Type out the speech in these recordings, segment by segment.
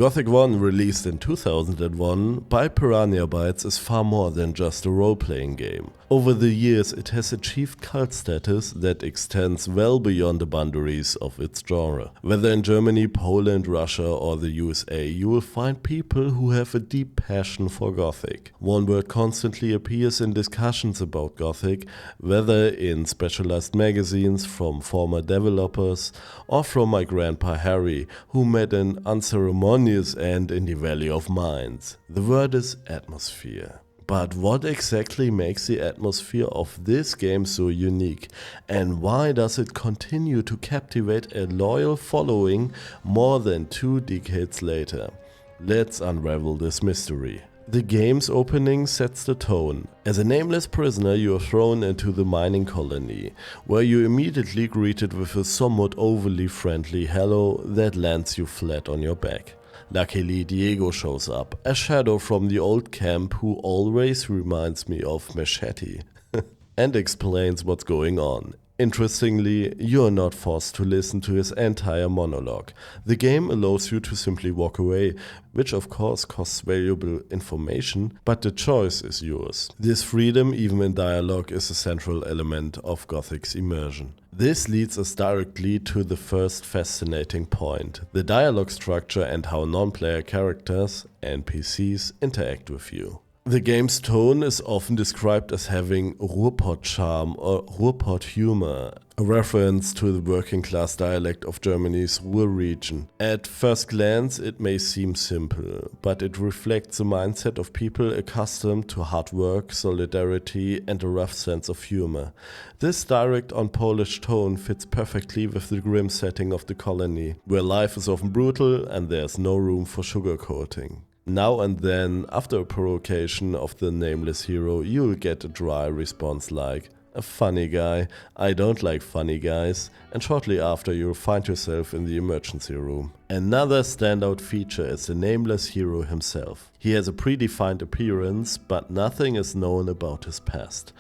Gothic 1, released in 2001 by Piranha Bytes, is far more than just a role-playing game. Over the years it has achieved cult status that extends well beyond the boundaries of its genre. Whether in Germany, Poland, Russia or the USA, you will find people who have a deep passion for Gothic. One word constantly appears in discussions about Gothic, whether in specialized magazines from former developers or from my grandpa Harry, who met an unceremonious end in the Valley of Mines. The word is atmosphere. But what exactly makes the atmosphere of this game so unique, and why does it continue to captivate a loyal following more than 2 decades later? Let's unravel this mystery. The game's opening sets the tone. As a nameless prisoner, you are thrown into the mining colony, where you immediately greeted with a somewhat overly friendly hello that lands you flat on your back. Luckily, Diego shows up, a shadow from the old camp who always reminds me of Machete, and explains what's going on. Interestingly, you are not forced to listen to his entire monologue. The game allows you to simply walk away, which of course costs valuable information, but the choice is yours. This freedom, even in dialogue, is a central element of Gothic's immersion. This leads us directly to the first fascinating point, the dialogue structure and how non-player characters, NPCs, interact with you. The game's tone is often described as having Ruhrpott charm or Ruhrpott humor, a reference to the working class dialect of Germany's Ruhr region. At first glance it may seem simple, but it reflects the mindset of people accustomed to hard work, solidarity and a rough sense of humor. This direct on Polish tone fits perfectly with the grim setting of the colony, where life is often brutal and there's no room for sugarcoating. Now and then, after a provocation of the nameless hero, you'll get a dry response like, "A funny guy, I don't like funny guys," and shortly after you'll find yourself in the emergency room. Another standout feature is the nameless hero himself. He has a predefined appearance, but nothing is known about his past.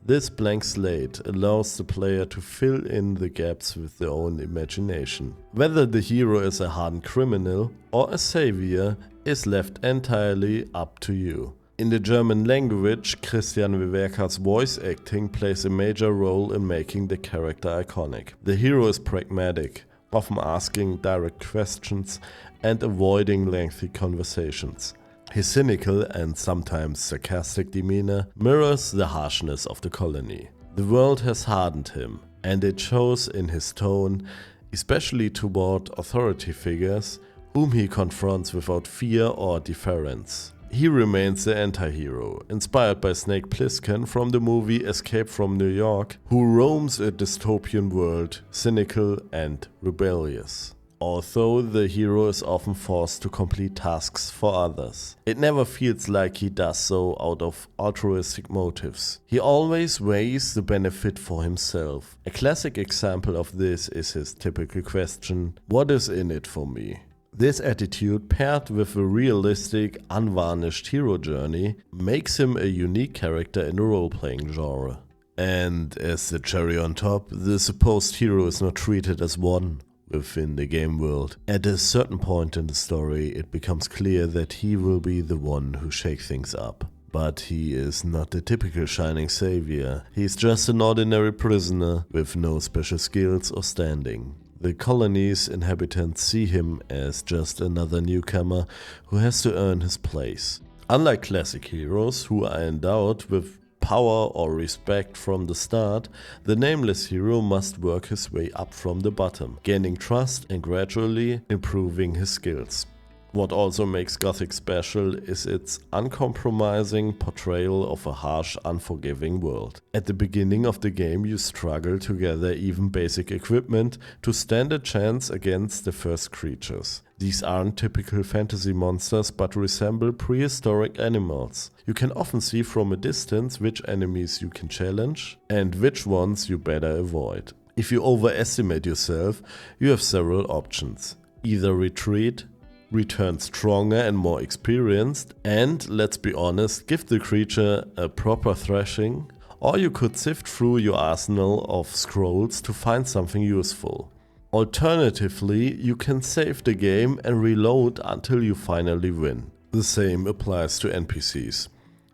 This blank slate allows the player to fill in the gaps with their own imagination. Whether the hero is a hardened criminal or a savior is left entirely up to you. In the German language, Christian Wewerka's voice acting plays a major role in making the character iconic. The hero is pragmatic, often asking direct questions and avoiding lengthy conversations. His cynical and sometimes sarcastic demeanor mirrors the harshness of the colony. The world has hardened him, and it shows in his tone, especially toward authority figures, whom he confronts without fear or deference. He remains the anti-hero, inspired by Snake Plissken from the movie Escape from New York, who roams a dystopian world, cynical and rebellious. Although the hero is often forced to complete tasks for others, it never feels like he does so out of altruistic motives. He always weighs the benefit for himself. A classic example of this is his typical question, "What is in it for me?" This attitude, paired with a realistic, unvarnished hero journey, makes him a unique character in the role-playing genre. And as the cherry on top, the supposed hero is not treated as one within the game world. At a certain point in the story, it becomes clear that he will be the one who shakes things up. But he is not the typical shining savior. He's just an ordinary prisoner with no special skills or standing. The colony's inhabitants see him as just another newcomer who has to earn his place. Unlike classic heroes who are endowed with power or respect from the start, the nameless hero must work his way up from the bottom, gaining trust and gradually improving his skills. What also makes Gothic special is its uncompromising portrayal of a harsh, unforgiving world. At the beginning of the game, you struggle to gather even basic equipment to stand a chance against the first creatures. These aren't typical fantasy monsters but resemble prehistoric animals. You can often see from a distance which enemies you can challenge and which ones you better avoid. If you overestimate yourself, you have several options. Either retreat, return stronger and more experienced, and, let's be honest, give the creature a proper thrashing, or you could sift through your arsenal of scrolls to find something useful. Alternatively, you can save the game and reload until you finally win. The same applies to NPCs.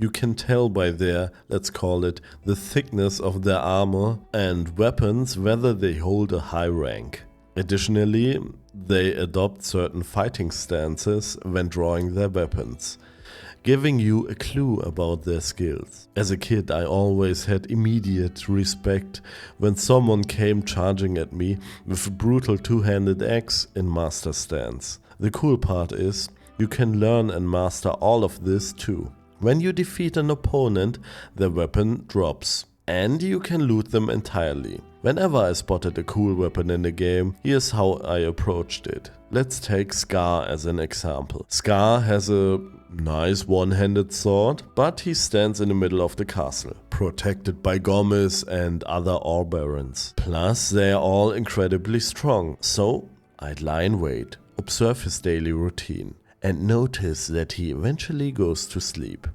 You can tell by their, let's call it, the thickness of their armor and weapons whether they hold a high rank. Additionally, they adopt certain fighting stances when drawing their weapons, giving you a clue about their skills. As a kid, I always had immediate respect when someone came charging at me with a brutal two-handed axe in master stance. The cool part is, you can learn and master all of this too. When you defeat an opponent, their weapon drops, and you can loot them entirely. Whenever I spotted a cool weapon in the game, here's how I approached it. Let's take Scar as an example. Scar has a nice one-handed sword, but he stands in the middle of the castle, protected by Gomez and other ore barons. Plus, they are all incredibly strong, so I'd lie in wait, observe his daily routine, and notice that he eventually goes to sleep.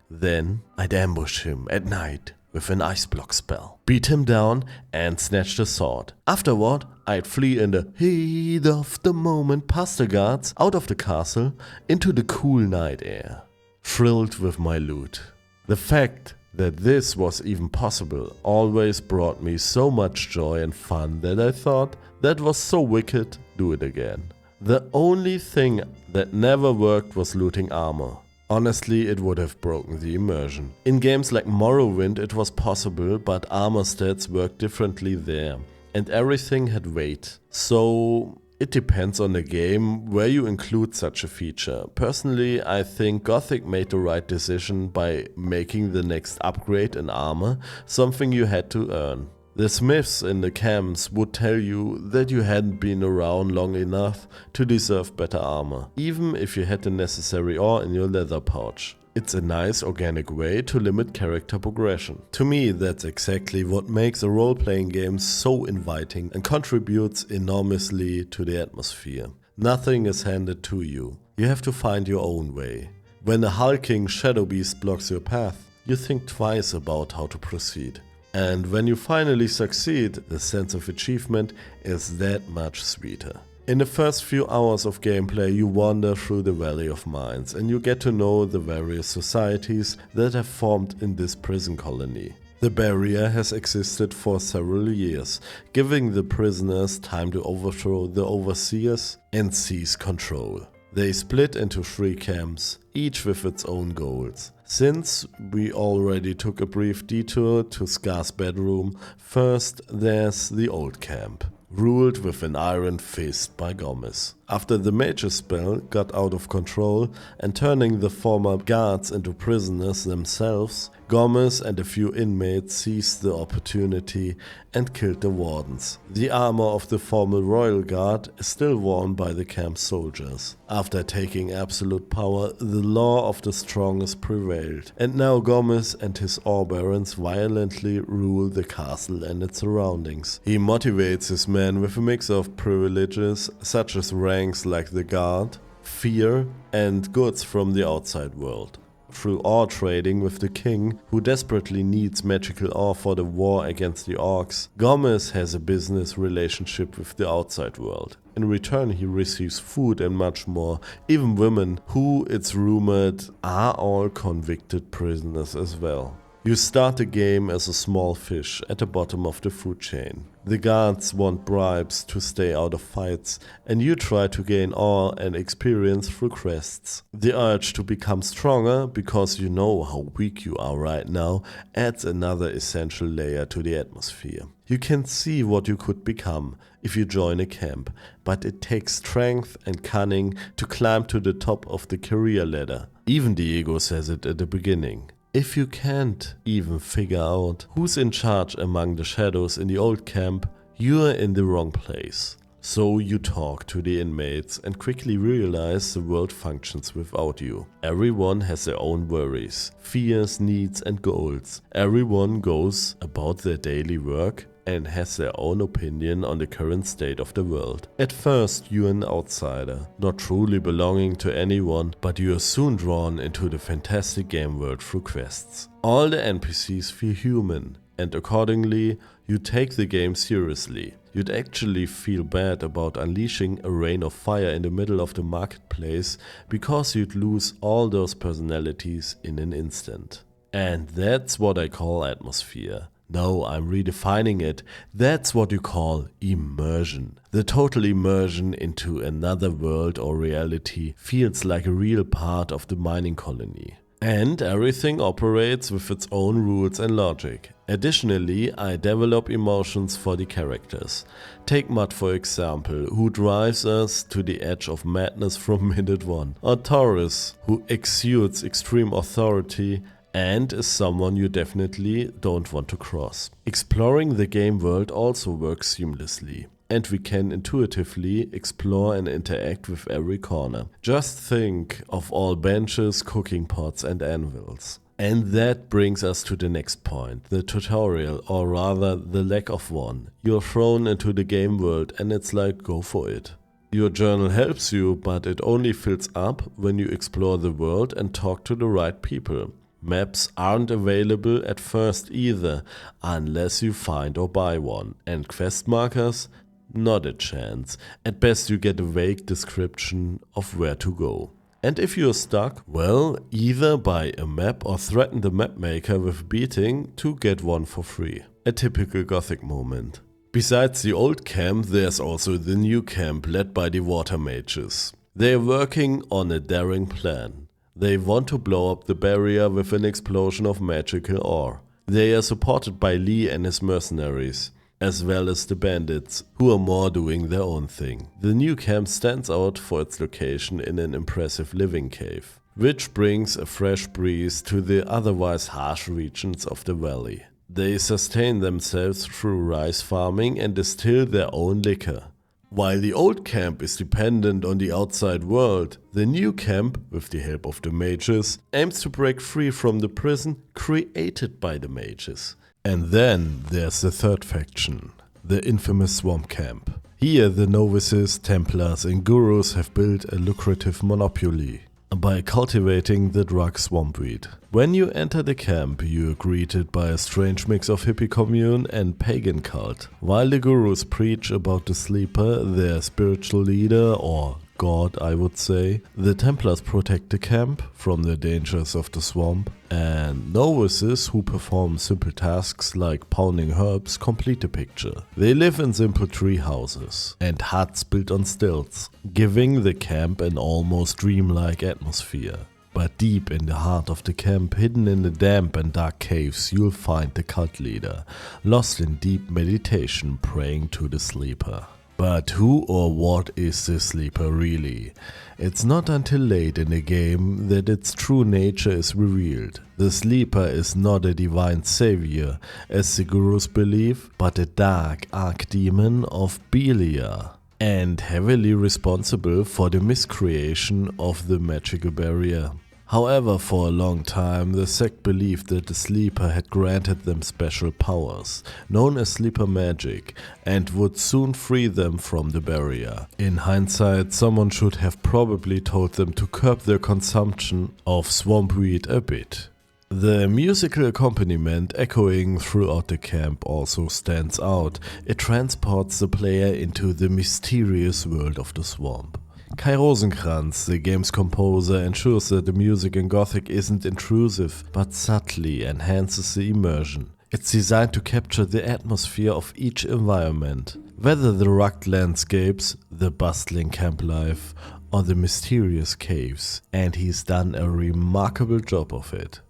Then I'd ambush him at night with an ice block spell, beat him down and snatch the sword. Afterward, I'd flee in the heat of the moment past the guards, out of the castle, into the cool night air, thrilled with my loot. The fact that this was even possible always brought me so much joy and fun that I thought, that was so wicked, do it again. The only thing that never worked was looting armor. Honestly, it would have broken the immersion. In games like Morrowind it was possible, but armor stats worked differently there, and everything had weight. So it depends on the game where you include such a feature. Personally, I think Gothic made the right decision by making the next upgrade in armor something you had to earn. The smiths in the camps would tell you that you hadn't been around long enough to deserve better armor, even if you had the necessary ore in your leather pouch. It's a nice organic way to limit character progression. To me, that's exactly what makes a role-playing game so inviting and contributes enormously to the atmosphere. Nothing is handed to you. You have to find your own way. When a hulking shadow beast blocks your path, you think twice about how to proceed. And when you finally succeed, the sense of achievement is that much sweeter. In the first few hours of gameplay, you wander through the Valley of Mines and you get to know the various societies that have formed in this prison colony. The barrier has existed for several years, giving the prisoners time to overthrow the overseers and seize control. They split into 3 camps, each with its own goals. Since we already took a brief detour to Scar's bedroom, first there's the old camp, ruled with an iron fist by Gomez. After the major spell got out of control and turning the former guards into prisoners themselves, Gomez and a few inmates seized the opportunity and killed the wardens. The armor of the former royal guard is still worn by the camp soldiers. After taking absolute power, the law of the strongest prevailed, and now Gomez and his ore barons violently rule the castle and its surroundings. He motivates his men with a mix of privileges such as ranks like the guard, fear, and goods from the outside world. Through ore trading with the king, who desperately needs magical ore for the war against the orcs, Gomez has a business relationship with the outside world. In return he receives food and much more, even women, who, it's rumored, are all convicted prisoners as well. You start the game as a small fish at the bottom of the food chain. The guards want bribes to stay out of fights, and you try to gain ore and experience through quests. The urge to become stronger, because you know how weak you are right now, adds another essential layer to the atmosphere. You can see what you could become if you join a camp, but it takes strength and cunning to climb to the top of the career ladder. Even Diego says it at the beginning. If you can't even figure out who's in charge among the shadows in the old camp, you're in the wrong place. So you talk to the inmates and quickly realize the world functions without you. Everyone has their own worries, fears, needs and goals. Everyone goes about their daily work and has their own opinion on the current state of the world. At first you're an outsider, not truly belonging to anyone, but you are soon drawn into the fantastic game world through quests. All the NPCs feel human, and accordingly you take the game seriously. you'd actually feel bad about unleashing a rain of fire in the middle of the marketplace because you'd lose all those personalities in an instant. And that's what I call atmosphere. No, I'm redefining it. That's what you call immersion. The total immersion into another world or reality feels like a real part of the mining colony. And everything operates with its own rules and logic. Additionally, I develop emotions for the characters. Take Mud for example, who drives us to the edge of madness from minute one. Or Taurus, who exudes extreme authority and is someone you definitely don't want to cross. Exploring the game world also works seamlessly, and we can intuitively explore and interact with every corner. Just think of all benches, cooking pots and anvils. And that brings us to the next point, the tutorial, or rather the lack of one. You're thrown into the game world and it's like, go for it. Your journal helps you, but it only fills up when you explore the world and talk to the right people. Maps aren't available at first either, unless you find or buy one. And quest markers? Not a chance. At best you get a vague description of where to go. And if you're stuck, well, either buy a map or threaten the map maker with beating to get one for free. A typical Gothic moment. Besides the old camp, there's also the new camp led by the water mages. They're working on a daring plan. They want to blow up the barrier with an explosion of magical ore. They are supported by Lee and his mercenaries, as well as the bandits, who are more doing their own thing. The new camp stands out for its location in an impressive living cave, which brings a fresh breeze to the otherwise harsh regions of the valley. They sustain themselves through rice farming and distill their own liquor. While the old camp is dependent on the outside world, the new camp, with the help of the mages, aims to break free from the prison created by the mages. And then there's the third faction, the infamous swamp camp. Here the novices, templars and gurus have built a lucrative monopoly by cultivating the drug swampweed. When you enter the camp, you are greeted by a strange mix of hippie commune and pagan cult. While the gurus preach about the sleeper, their spiritual leader, or god I would say, the Templars protect the camp from the dangers of the swamp, and novices who perform simple tasks like pounding herbs complete the picture. They live in simple tree houses and huts built on stilts, giving the camp an almost dreamlike atmosphere. But deep in the heart of the camp, hidden in the damp and dark caves, you'll find the cult leader, lost in deep meditation, praying to the sleeper. But who or what is the sleeper really? It's not until late in the game that its true nature is revealed. The sleeper is not a divine savior, as the gurus believe, but a dark archdemon of Belia, and heavily responsible for the miscreation of the magical barrier. However, for a long time, the sect believed that the sleeper had granted them special powers, known as sleeper magic, and would soon free them from the barrier. In hindsight, someone should have probably told them to curb their consumption of swampweed a bit. The musical accompaniment echoing throughout the camp also stands out. It transports the player into the mysterious world of the swamp. Kai Rosenkranz, the game's composer, ensures that the music in Gothic isn't intrusive, but subtly enhances the immersion. It's designed to capture the atmosphere of each environment, whether the rugged landscapes, the bustling camp life, or the mysterious caves, and he's done a remarkable job of it.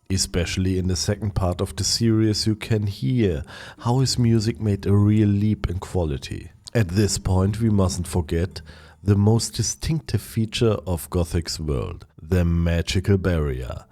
Especially in the second part of the series, you can hear how his music made a real leap in quality. At this point, we mustn't forget the most distinctive feature of Gothic's world, the magical barrier.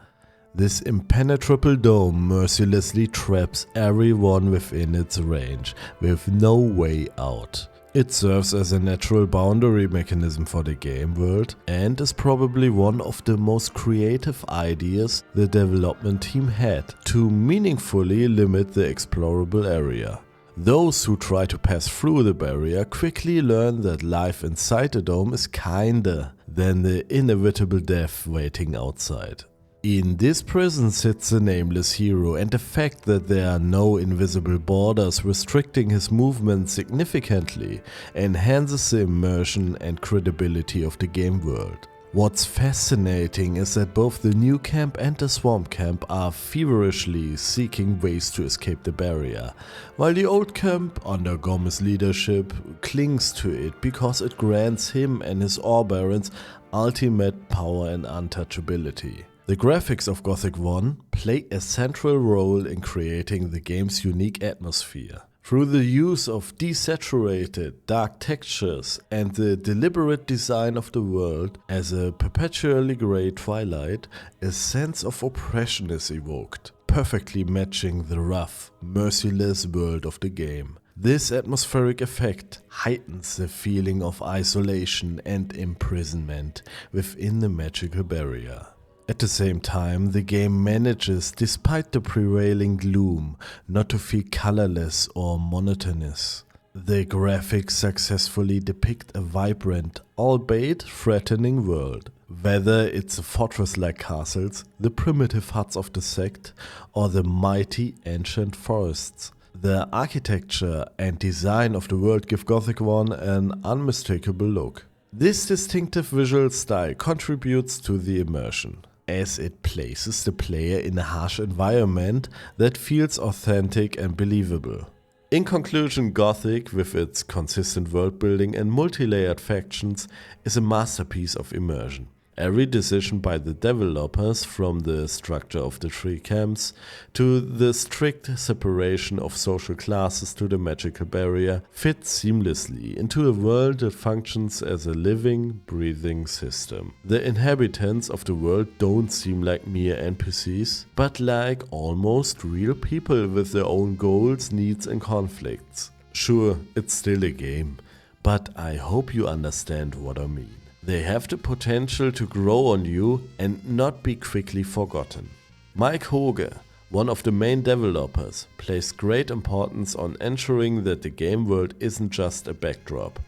This impenetrable dome mercilessly traps everyone within its range, with no way out. It serves as a natural boundary mechanism for the game world and is probably one of the most creative ideas the development team had to meaningfully limit the explorable area. Those who try to pass through the barrier quickly learn that life inside the dome is kinder than the inevitable death waiting outside. In this prison sits the nameless hero, and the fact that there are no invisible borders restricting his movement significantly enhances the immersion and credibility of the game world. What's fascinating is that both the new camp and the swamp camp are feverishly seeking ways to escape the barrier, while the old camp, under Gomez's leadership, clings to it because it grants him and his Ore-Barons ultimate power and untouchability. The graphics of Gothic 1 play a central role in creating the game's unique atmosphere. Through the use of desaturated, dark textures and the deliberate design of the world as a perpetually grey twilight, a sense of oppression is evoked, perfectly matching the rough, merciless world of the game. This atmospheric effect heightens the feeling of isolation and imprisonment within the magical barrier. At the same time, the game manages, despite the prevailing gloom, not to feel colorless or monotonous. The graphics successfully depict a vibrant, albeit threatening world. Whether it's the fortress-like castles, the primitive huts of the sect, or the mighty ancient forests. The architecture and design of the world give Gothic 1 an unmistakable look. This distinctive visual style contributes to the immersion, as it places the player in a harsh environment that feels authentic and believable. In conclusion, Gothic, with its consistent world building and multi-layered factions, is a masterpiece of immersion. Every decision by the developers, from the structure of the three camps to the strict separation of social classes to the magical barrier, fits seamlessly into a world that functions as a living, breathing system. The inhabitants of the world don't seem like mere NPCs, but like almost real people with their own goals, needs and conflicts. Sure, it's still a game, but I hope you understand what I mean. They have the potential to grow on you and not be quickly forgotten. Mike Hoge, one of the main developers, placed great importance on ensuring that the game world isn't just a backdrop,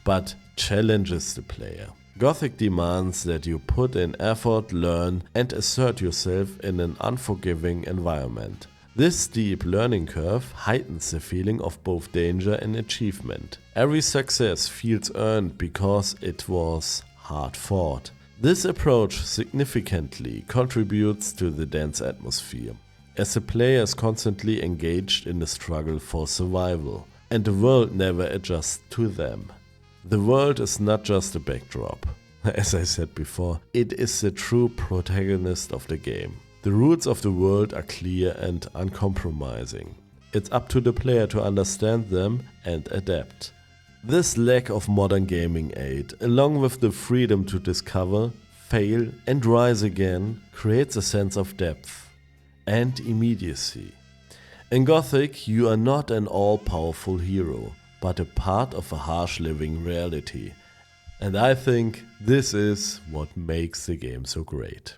but challenges the player. Gothic demands that you put in effort, learn, and assert yourself in an unforgiving environment. This steep learning curve heightens the feeling of both danger and achievement. Every success feels earned because it was hard fought. This approach significantly contributes to the dense atmosphere, as the player is constantly engaged in the struggle for survival, and the world never adjusts to them. The world is not just a backdrop. As I said before, it is the true protagonist of the game. The rules of the world are clear and uncompromising. It's up to the player to understand them and adapt. This lack of modern gaming aid, along with the freedom to discover, fail and rise again, creates a sense of depth and immediacy. In Gothic, you are not an all-powerful hero, but a part of a harsh living reality. And I think this is what makes the game so great.